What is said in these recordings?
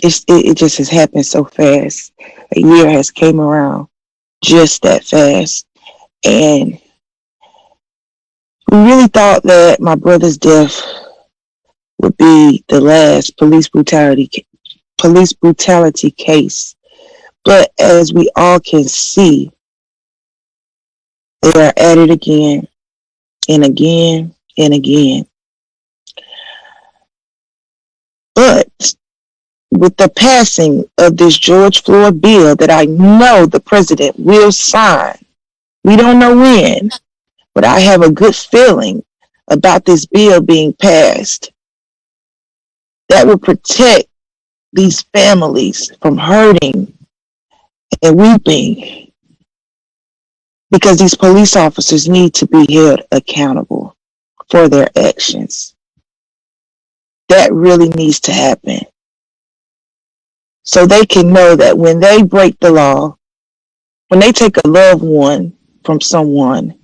it just has happened so fast. A year has came around just that fast. And we really thought that my brother's death would be the last police brutality case. But as we all can see, they are at it again and again and again. But with the passing of this George Floyd bill that I know the president will sign, we don't know when, but I have a good feeling about this bill being passed that will protect these families from hurting and weeping, because these police officers need to be held accountable for their actions. That really needs to happen, so they can know that when they break the law, when they take a loved one from someone,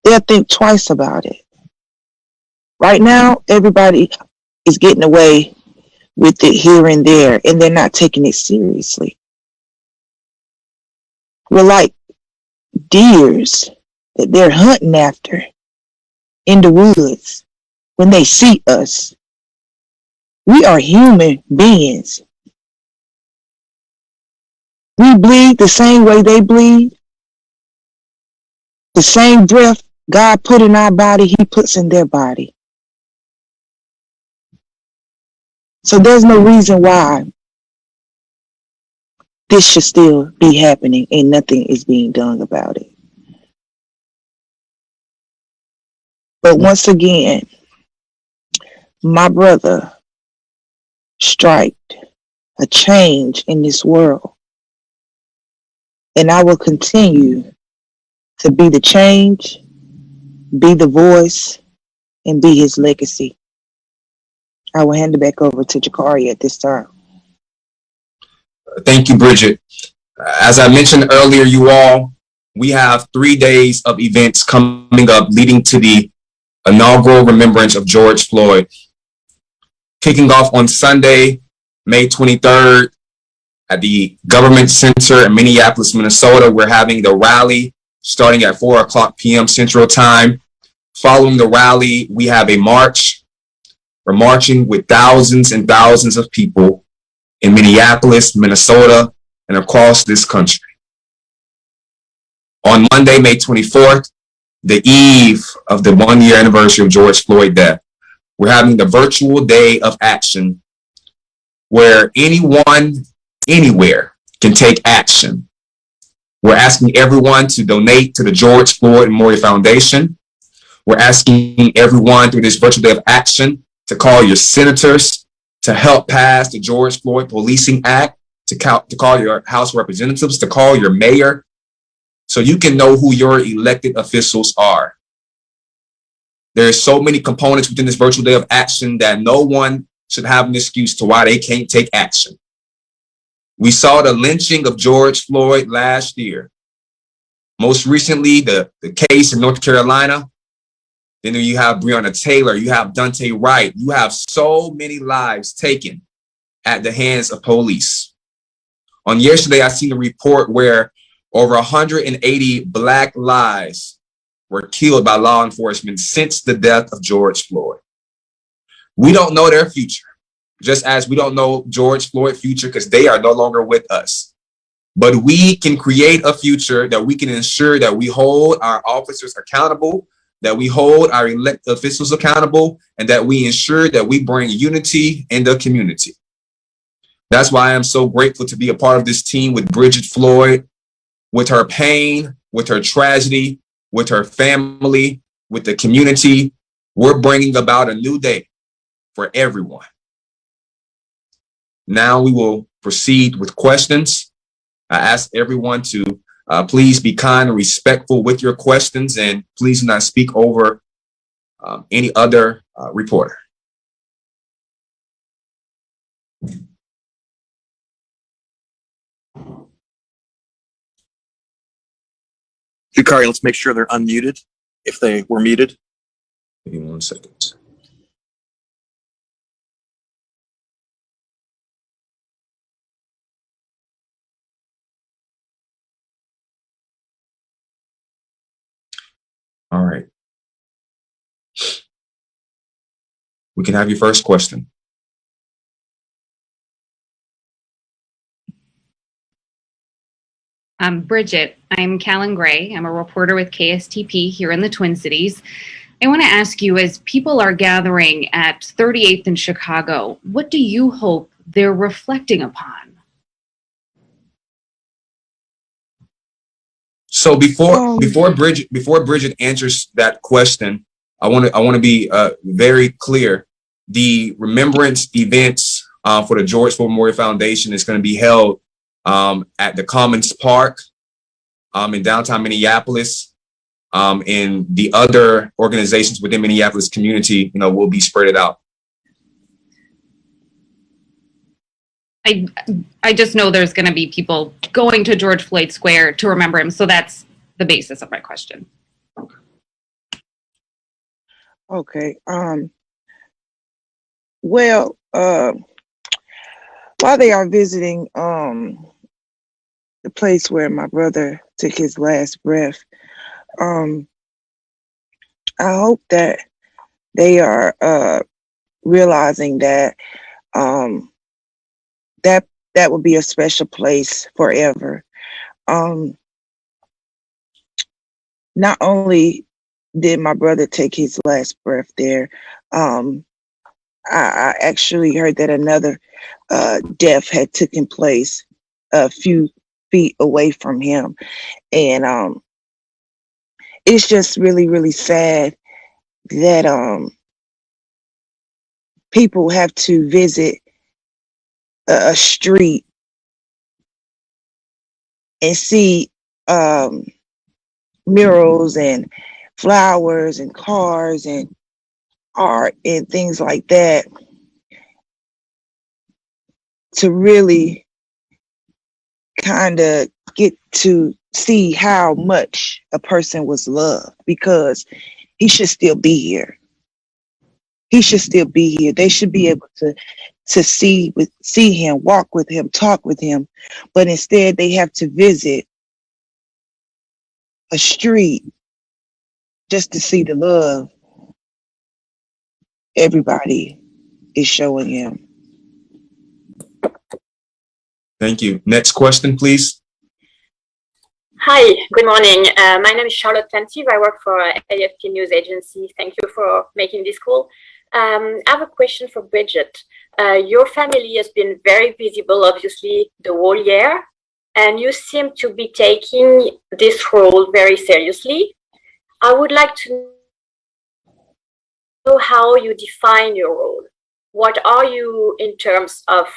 they'll think twice about it. Right now, everybody is getting away with it here and there, and they're not taking it seriously. We're like deers that they're hunting after in the woods when they see us. We are human beings. We bleed the same way they bleed. The same breath God put in our body, He puts in their body. So there's no reason why this should still be happening and nothing is being done about it. But once again, my brother striked a change in this world. And I will continue to be the change, be the voice, and be his legacy. I will hand it back over to Jakari at this time. Thank you, Bridget. As I mentioned earlier, you all, we have 3 days of events coming up leading to the inaugural remembrance of George Floyd. Kicking off on Sunday, May 23rd, at the Government Center in Minneapolis, Minnesota, we're having the rally starting at 4:00 p.m. Central Time. Following the rally, we have a march. We're marching with thousands and thousands of people in Minneapolis, Minnesota, and across this country. On Monday, May 24th, the eve of the 1-year anniversary of George Floyd death, we're having the virtual day of action where anyone, anywhere can take action. We're asking everyone to donate to the George Floyd Memorial Foundation. We're asking everyone through this virtual day of action to call your senators to help pass the George Floyd Policing Act, to call your House of Representatives, to call your mayor, so you can know who your elected officials are. There are so many components within this virtual day of action that no one should have an excuse to why they can't take action. We saw the lynching of George Floyd last year. Most recently, the case in North Carolina. Then you have Breonna Taylor, you have Dante Wright. You have so many lives taken at the hands of police. On yesterday, I seen a report where over 180 Black lives were killed by law enforcement since the death of George Floyd. We don't know their future, just as we don't know George Floyd's future because they are no longer with us. But we can create a future that we can ensure that we hold our officers accountable, that we hold our elected officials accountable, and that we ensure that we bring unity in the community. That's why I'm so grateful to be a part of this team with Bridget Floyd, with her pain, with her tragedy, with her family, with the community. We're bringing about a new day for everyone. Now we will proceed with questions. I ask everyone to please be kind and respectful with your questions, and please do not speak over any other reporter. Jakari, let's make sure they're unmuted if they were muted. Give me 1 second. All right. We can have your first question. Bridget, I'm Callan Gray. I'm a reporter with KSTP here in the Twin Cities. I want to ask you, as people are gathering at 38th in Chicago, what do you hope they're reflecting upon? So before Bridget answers that question, I want to be very clear. The remembrance events for the George Floyd Memorial Foundation is going to be held at the Commons Park in downtown Minneapolis. And the other organizations within Minneapolis community, will be spread out. I just know there's going to be people going to George Floyd Square to remember him. So that's the basis of my question. Okay. Well, while they are visiting the place where my brother took his last breath, I hope that they are realizing that that would be a special place forever. Not only did my brother take his last breath there, I actually heard that another death had taken place a few feet away from him, and it's just really, really sad that people have to visit a street and see murals and flowers and cars and art and things like that to really kind of get to see how much a person was loved, because he should still be here. He should still be here. They should be able to see him, walk with him, talk with him, but instead they have to visit a street just to see the love everybody is showing him. Thank you. Next question, please. Hi, good morning. My name is Charlotte Tantive. I work for AFP News Agency. Thank you for making this call. I have a question for Bridget. Your family has been very visible, obviously, the whole year, and you seem to be taking this role very seriously. I would like to know how you define your role. What are you in terms of,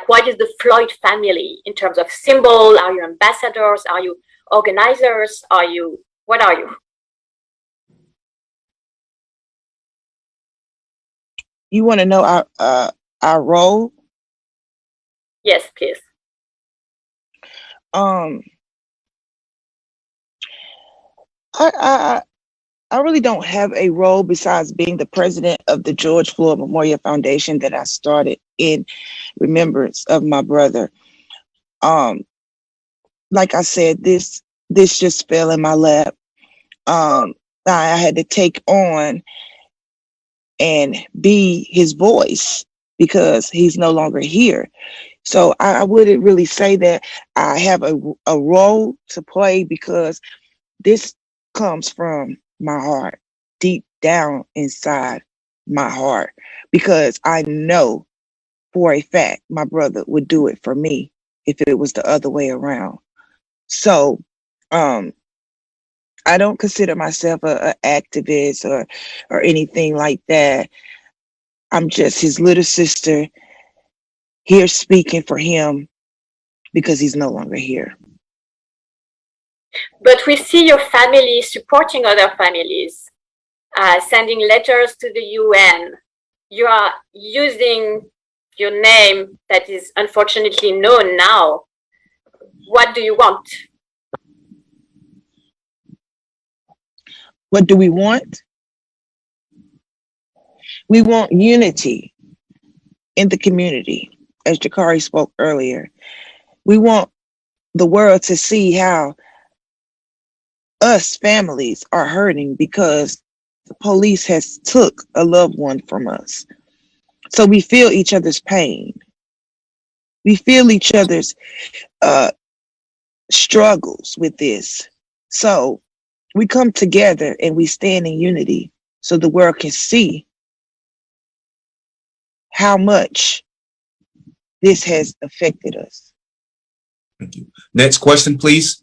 what is the Floyd family in terms of symbol? Are you ambassadors? Are you organizers? What are you? You want to know our role? Yes, please. I really don't have a role besides being the president of the George Floyd Memorial Foundation that I started in remembrance of my brother. Like I said, this just fell in my lap. I had to take on and be his voice because he's no longer here. So I wouldn't really say that I have a role to play, because this comes from my heart, deep down inside my heart, because I know for a fact my brother would do it for me if it was the other way around. So I don't consider myself a activist or anything like that. I'm just his little sister here speaking for him because he's no longer here. But we see your family supporting other families, sending letters to the UN. You are using your name that is unfortunately known now. What do you want? What do we want? We want unity in the community, as Jakari spoke earlier. We want the world to see how us families are hurting because the police has took a loved one from us. So we feel each other's pain. We feel each other's struggles with this. So we come together and we stand in unity so the world can see how much this has affected us. Thank you. Next question, please.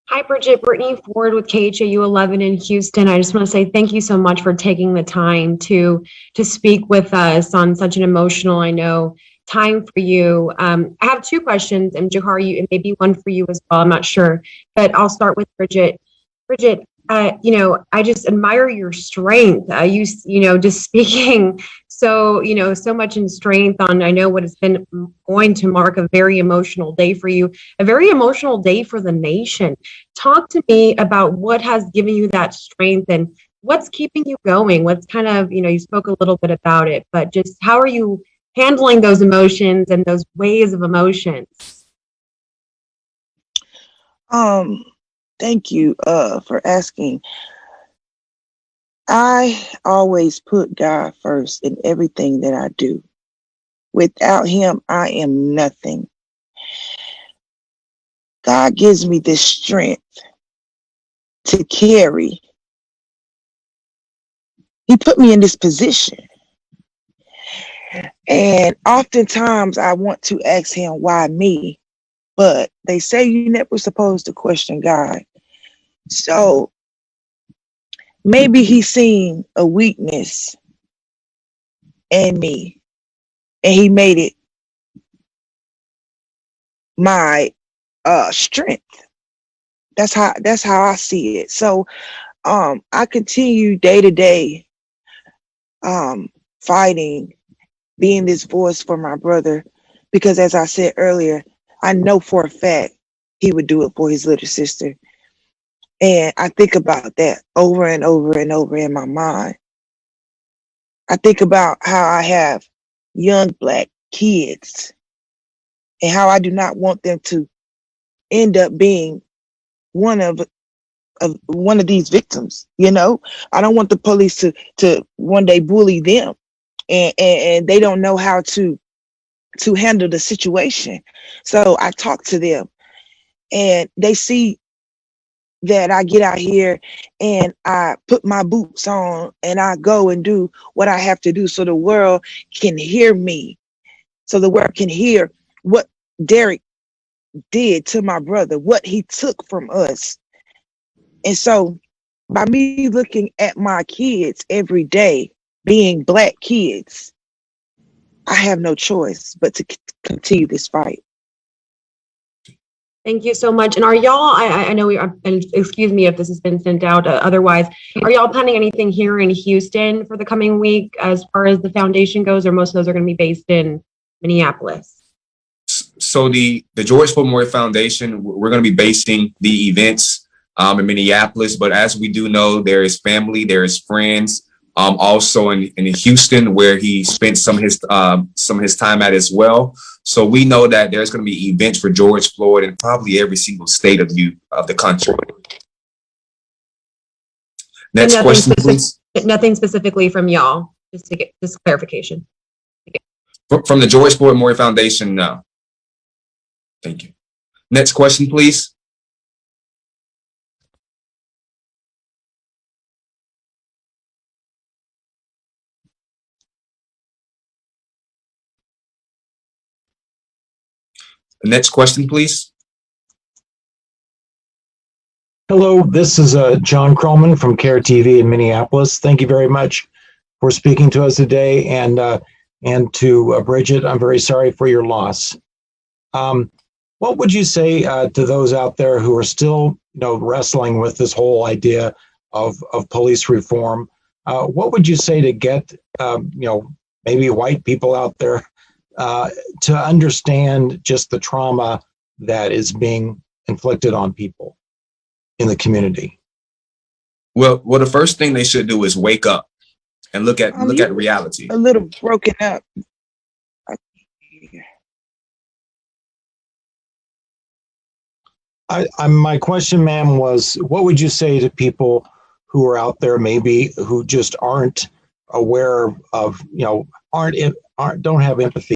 Hi, Bridget. Brittany Ford with KHAU 11 in Houston. I just want to say thank you so much for taking the time to speak with us on such an emotional, I know, time for you. I have two questions, and Johar, it may be one for you as well. I'm not sure, but I'll start with Bridget. Bridget, I just admire your strength. Just speaking so much in strength on, I know what has been going to mark a very emotional day for you, a very emotional day for the nation. Talk to me about what has given you that strength and what's keeping you going. What's kind of, you spoke a little bit about it, but just how are you handling those emotions and those waves of emotions? Thank you for asking. I always put God first in everything that I do. Without him, I am nothing. God gives me this strength to carry. He put me in this position. And oftentimes I want to ask him, why me? But they say you're never supposed to question God. So maybe he's seen a weakness in me and he made it my strength. That's how I see it. So I continue day to day fighting, being this voice for my brother, because as I said earlier, I know for a fact he would do it for his little sister. And I think about that over and over and over in my mind. I think about how I have young Black kids and how I do not want them to end up being one of these victims. I don't want the police to one day bully them and they don't know how to handle the situation. So I talk to them and they see that I get out here and I put my boots on and I go and do what I have to do so the world can hear me, so the world can hear what Derek did to my brother, what he took from us. And so by me looking at my kids every day, being Black kids, I have no choice but to continue this fight. Thank you so much. And are y'all, I know and excuse me if this has been sent out otherwise, are y'all planning anything here in Houston for the coming week as far as the foundation goes, or most of those are going to be based in Minneapolis? So the George Floyd Memorial Foundation, we're going to be basing the events in Minneapolis, but as we do know, there is family, there is friends, also in Houston where he spent some of his time at as well. So we know that there's going to be events for George Floyd in probably every single state of the country. Next question, please. Nothing specifically from y'all, just to get this clarification. From the George Floyd Memorial Foundation, no. Thank you. Next question, please. The next question, please. Hello, this is John Krolman from CARE TV in Minneapolis. Thank you very much for speaking to us today, and to Bridget, I'm very sorry for your loss. What would you say to those out there who are still, wrestling with this whole idea of police reform? What would you say to get, maybe white people out there to understand just the trauma that is being inflicted on people in the community? Well, the first thing they should do is wake up and look at reality. A little broken up. My question, ma'am, was what would you say to people who are out there maybe who just aren't aware of, don't have empathy